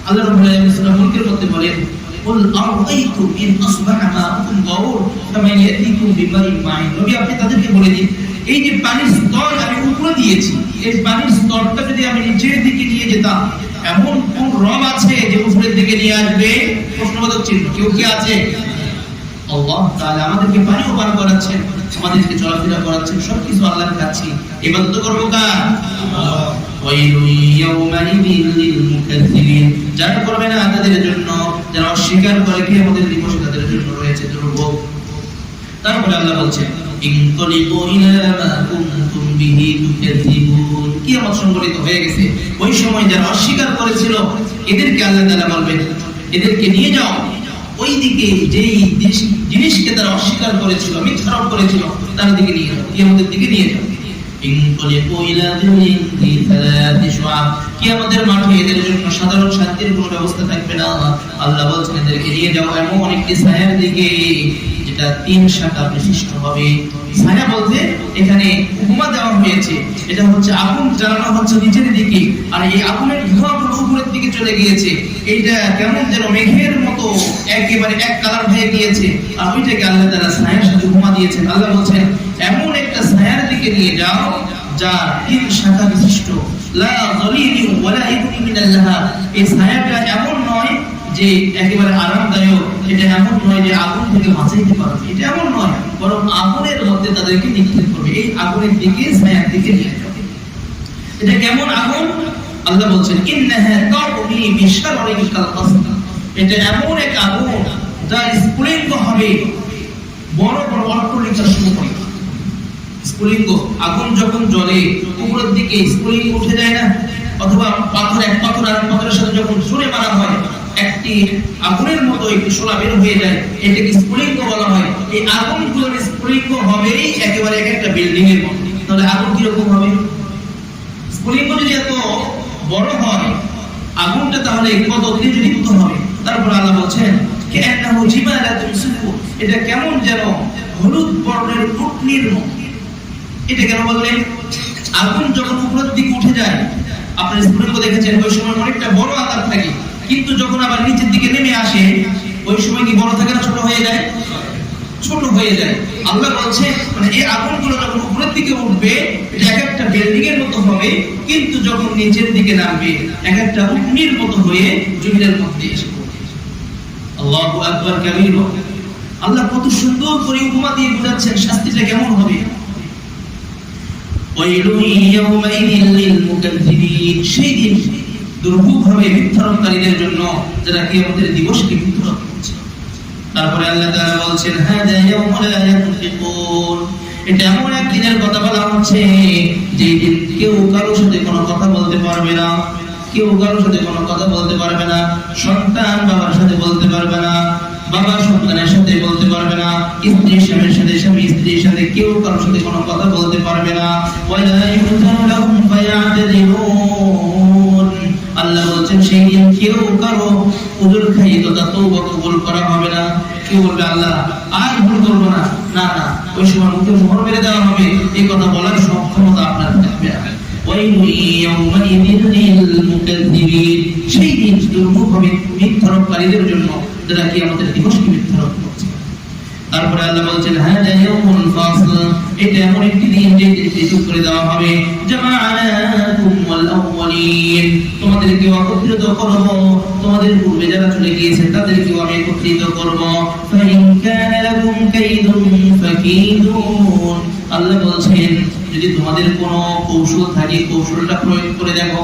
আল্লাহ রাব্বুল আলামিন সূরা মুলকের মধ্যে বলেন, কুল আরাইতুম ইন আসবাহা মাউকুম গাউর ফামান ইয়াতিকুম বিমাইন মাইন। নবী আপনি তাদেরকে বলে দিন, এই যে পানির স্তর আমি উপরে দিয়েছি, এই পানির স্তরটা যদি আমি নিচের দিকে নিয়ে যেতাম, এমন কোন রব আছে যে উপরের দিকে নিয়ে আসবে? প্রশ্নবোধক চিহ্ন। কেউ কি আছে? আল্লাহ তাআলা আমাদেরকে পানিও পান করাচ্ছেন, আমাদেরকে চলাফেরা করাচ্ছেন, সবকিছু আল্লাহর কাছে। ইবাদত করব কার? আল্লাহ। ওয়াইলুন ইয়াউমাইযিন লিল মুকাজ্জিবিন। যারা করবে না তাদের জন্য, যারা অস্বীকার করে কিয়ামতের দিবসে তাদের জন্য রয়েছে দুর্ভোগ। তারপরে আল্লাহ বলছেন, ইনতালিকু ইলা মা কুনতুম বিহি তুকাজ্জিবুন। কিয়ামত সংঘটিত হয়ে গেছে। ওই সময় যারা অস্বীকার করেছিল এদেরকে আল্লাহ তাআলা বলবেন, এদেরকে নিয়ে যাও ওই দিকে যেই জিনিসকে তারা অস্বীকার করেছিল, মিথ্যারোপ করেছিল, তার দিকে নিয়ে যাও, কিয়ামতের দিকে নিয়ে যাও। ইনতালিকু ইলা যিল্লিন যি সালাতি শুআব। কিয়ামতের মাঠে এদের জন্য সাধারণ শান্তির কোনো ব্যবস্থা থাকবে না। আল্লাহ বলছেন এদেরকে নিয়ে যাও এমন একটি ছায়ার দিকে যেটা 3 শাখা বিশিষ্ট হবে। ছায়া বলতে এখানে উপমা দেওয়া হয়েছে, এটা হচ্ছে আগুন জ্বালানো হচ্ছে নিচের দিকে, আর এই আগুনের ধোঁয়াগুলো উপরের দিকে চলে গিয়েছে। এইটা কেমন যেন মেঘের মতো একেবারে এক কালার হয়ে গিয়েছে, আর ওইটাকে আল্লাহ তাআলা ছায়ার সাথে উপমা দিয়েছেন। আল্লাহ বলছেন এমন একটা ছায়ার দিকে নিয়ে যাও যা 3 শাখা বিশিষ্ট। লা যালিলি ওয়ালা ইবনি মিনাল লাহাব। এই ছায়াটা এমন নয় যে একেবারে আরামদায়ক, এটা এমন নয় যে আগুন থেকে বাঁচাইতে পারবে, এটা এমন নয়, বরং আগুনের মধ্যে তাদেরকে নিক্ষেপ করবে। এই আগুনের দিকে, ছায়ার দিকে নিয়ে যাবে। এটা কেমন আগুন? আল্লাহ বলছেন ইন্নাহা তারমি বিশাররিন কাল কাসর। এটা এমন এক আগুন যা স্ফুলিঙ্গ হবে বড় বড় অট্টালিকার সমপরিমাণ। স্ফুলিঙ্গ আগুন যখন জ্বলে উপরের দিকে স্ফুলিঙ্গ উঠে যায় না, অথবা পাথর এক পাথর আর পাথরের সাথে যখন ছুঁড়ে মারা হয় একটি আগুনের মতো একটি শোলা বের হয়ে যায়, এটাকে স্ফুলিঙ্গ বলা হয়। এই আগুনগুলোর স্ফুলিঙ্গ হবেই একেবারে এক একটা বিল্ডিং এর মতো। তাহলে আগুন কিরকম হবে? স্ফুলিঙ্গ যদি এত বড় হয়, আগুনটা তাহলে কত দীর্ঘ হবে। তারপর আল্লাহ বলছেন কান্নাহু জিমালাতুন সুফুর। এটা কেমন যেন হলুদ বর্ণের উটনির মতো। এটা কেন বললেন? আগুন যখন উপরের দিকে উঠে যায়, আপনারা স্ফুলিঙ্গ দেখেছেন, ওই সময় অনেকটা বড় আকার থাকে, কিন্তু যখন আবার নিচের দিকে নেমে আসে ওই সময় কি বড় থাকে না ছোট হয়ে যায়? ছোট হয়ে যায়। আল্লাহ বলছে মানে এই আগুনগুলো যখন উপরের দিকে উঠবে এটা এক একটা বিল্ডিং এর মতো হবে, কিন্তু যখন নিচের দিকে নামবে এক একটা উটনির মতো হয়ে জমিনের মধ্যে এসে পড়বে। আল্লাহু আকবার কাবীর। আল্লাহ কত সুন্দর করে উপমা দিয়ে বোঝাচ্ছেন শাস্তিটা কেমন হবে। ওয়াইলুন ইয়াউমাইযিন লিল মুকাজ্জিবিন। সেই দিন দুর্ভোগ হবে মিথ্যারোপকারীদের জন্য যারা কিয়ামতের দিবসকে মিথ্যারোপ করছে। তারপরে আল্লাহ তাআলা বলছেন হাযা ইয়াউমুল লা ইয়ানতিকুন। এটা এমন এক দিনের কথা বলা হচ্ছে যে দিন কেউ কারোর সাথে কোনো কথা বলতে পারবে না, কেউ কারোর সাথে কোনো কথা বলতে পারবে না। সন্তান বাবার সাথে বলতে পারবে না, বাবা সন্তানের সাথে বলতে পারবে না, স্ত্রী স্বামীর সাথে, স্বামী স্ত্রীর সাথে, কেউ কারোর সাথে কোনো কথা বলতে পারবে না। ওয়ালা ইউযানু লাহুম ফায়াতাযিরুন। আল্লাহ বলছেন সেই দিন কেউ কারো উযর খাইয়ে তো তওবা কবুল করা হবে না। কেউ বলবে আল্লাহ আর ভুল করবো না, না না, ওই সময় মুখে মোহর মেরে দেওয়া হবে, এই কথা বলার সক্ষমতা আপনার থাকবে না। ওয়াইলুন ইয়াউমাইযিন লিল মুকাজ্জিবিন। সেই দিন দুর্ভোগ হবে মিথ্যারোপকারীদের জন্য যারা কিয়ামতের দিবসকে মিথ্যারোপ করছে। তারপরে আল্লাহ বলছেন হাযা ইয়াউমুল ফাসল। এটা এমন একটি দিন যে ঠিক করে দেওয়া হবে জামাআনাকুম ওয়াল আউয়ালিন। তোমাদেরকে একত্রিত করব, তোমাদের পূর্বে যারা চলে গিয়েছে তাদেরকেও আমি একত্রিত করব। ফাইন কানা লাকুম কাইদুন ফাকিদুন। আল্লাহ বলছেন যদি তোমাদের কোনো কৌশল থাকে কৌশলটা প্রয়োগ করে দেখো।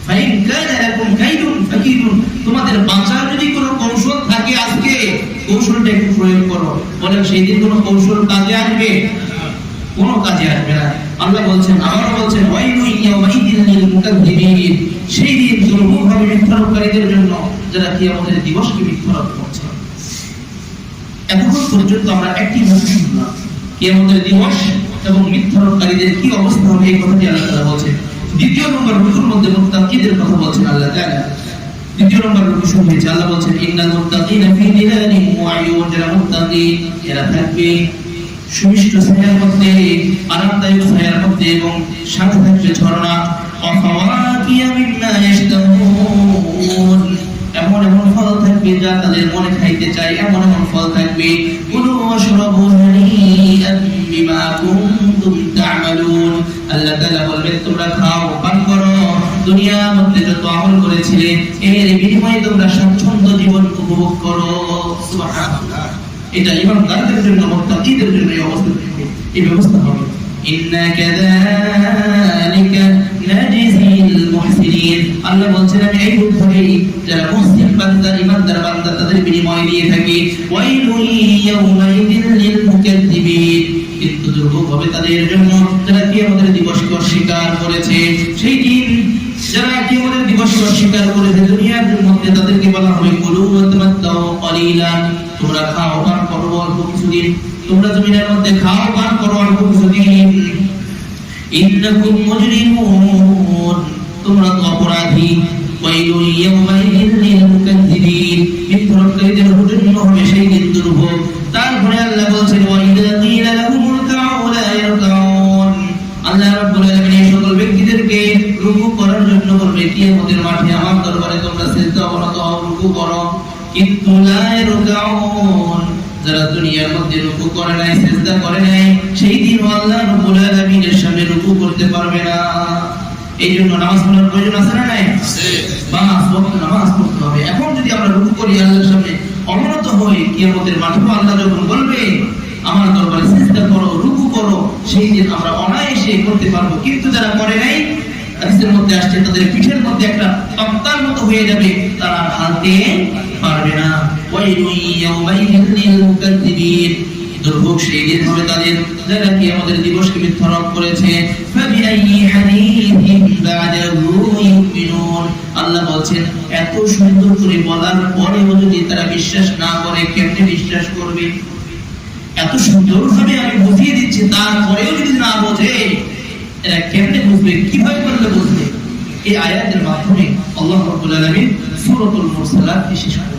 ফাইন কানা লাকুম কাইদুন ফাকিদুন। তোমাদের বাঁচার যদি কোনো কৌশল থাকে আজকে কৌশলটা একটু প্রয়োগ করো। বলেন সেই দিন কোনো কৌশল কাজে আসবে? কোনো কাজে আসবে না। আল্লাহ বলছেন, আবার বলছেন ওয়াইলুন ইয়াউমাইযিন লিল মুকাদ্দিবিন, সেই দিন দুর্ভোগভাবে মিথ্যারোপকারীদের জন্য যারা কিয়ামতের দিবসকে মিথ্যারোপ করছে। এতক্ষণ পর্যন্ত আমরা একটি কথা শুনলাম, কিয়ামতের দিবস এবং মিথ্যারোপকারীদের কি অবস্থা হবে এই কথাটি আল্লাহ তাআলা বলছেন। দ্বিতীয় নম্বর রুকুর মধ্যে মুত্তাকিদের কথা বলছেন আল্লাহ তাআলা। দ্বিতীয় নম্বর রুকু শুরু হয়েছে, আল্লাহ বলছেন ইন্নাল মুত্তাকিনা ফি যিলালিন ওয়া আয়ুন, যারা মুত্তাকি এরা থাকবে সুমিষ্ট ছায়ার মধ্যে, আরামদায়ক ছায়ার মধ্যে, এবং সাথে থাকবে ঝর্ণা। ওয়াফাওয়াকিয়া মিম্মা ইয়াশতাহুন, এমন এমন ফল থাকবে যা তাদের মনে খাইতে চায়, এমন এমন ফল থাকবে। কুলু ওয়াশরাবু হানিআন বিমা কুনতুম তা'মালুন, আল্লাহ তাআলা বলবেন তোমরা খাও পান করো, দুনিয়ার মধ্যে যত আমল করেছিলে এর বিনিময়ে তোমরা স্বাচ্ছন্দ্য জীবন উপভোগ করো। সুবহানাল্লাহ। এটা ইমানদারদের জন্য, মুত্তাকিদের জন্য এই অবস্থা থাকবে, এই ব্যবস্থা হবে। ইন্না কাযালিকা নাজিজিল মুহসিনিন, আল্লাহ বলছেন আমি এইভাবে যারা মুহসিন বান্দা, ইমানদার বান্দা তাদের বিনিময় দিয়ে থাকি। ওয়াইলুন ইয়াউমাইযিন লিল মুকাদ্দিবিন, কিন্তু দুর্ভোগ হবে তাদের জন্য যারা কিয়ামতের দিবসকে অস্বীকার করেছে। সেই দিন যারা কিয়ামতের দিবসকে অস্বীকার করেছে, দুনিয়ার মধ্যে তাদেরকে বলা হবে কুলু ওয়াতামাত্তাউ ক্বালিলান, তোমরা খাও পান করো অল্প কিছুদিন, তোমরা জমিনের মধ্যে খাও পান করো অল্প কিছুদিন। ইন্নাকুম মুজরিমুন, তোমরা তো অপরাধী। ওয়াইলুন ইয়াউমাইযিন লিল মুকাদ্দিবিন, মিথ্যাকারীদের জন্য হবে সেই দিন দুর্ভোগ। তারপরে আল্লাহ বলছেন ওয়াইদা কিলা লাহুমুল কাউ লা ইয়ারকাউন, আল্লাহ রাব্বুল আলামিন এই সকল ব্যক্তিদেরকে রুকু করার জন্য বলবে কিয়ামতের মাঠে আমার দরবারে তোমরা সিজদা অবনত হও, রুকু করো, কিন্তু লা ইয়ারকাউন, যারা দুনিয়ার মধ্যে রুকু করে নাই, সিজদা করে নাই, সেই দিন আল্লাহ রাব্বুল আলামিনের সামনে রুকু করতে পারবে না। এই জন্য নামাজ পড়ার প্রয়োজন আছে না নাই? আছে। পাঁচ ওয়াক্ত নামাজ পড়তে হবে। এখন যদি আমরা রুকু করি আল্লাহর সামনে অবনত হই, কিয়ামতের মাঠে আল্লাহ যখন বলবে আমার দরবারে সিজদা করো, রুকু করো, সেই দিন আমরা অনায়াসে করতে পারবো। কিন্তু যারা করে নাই, হাদিসের মধ্যে আসছে তাদের পিঠের মধ্যে একটা তক্তার মতো হয়ে যাবে, তারা হালতে পারবে না। ওয়াইলুন ইয়াউমাইযিন লিল মুকাদ্দিবিন, দুর্ভোগ সেই দিন হবে তাদের যারা কিয়ামতের দিবসকে মিথ্যারোপ করেছে। ফাবিআইয়ি হাদিসিন বা'দাহু ইউমিনুন, আল্লাহ বলছেন এত সুন্দর করে বলার পরেও যদি তারা বিশ্বাস না করে, কেমনে বিশ্বাস করবে? এত সুন্দরভাবে আমি বুঝিয়ে দিচ্ছি, তারপরেও যদি না বোঝে, এরা কেমনে বুঝবে? কিভাবে করলে বুঝবে? এই আয়াতের মাধ্যমে আল্লাহ রাব্বুল আলামিন সূরাতুল মুরসালাত শেষ করে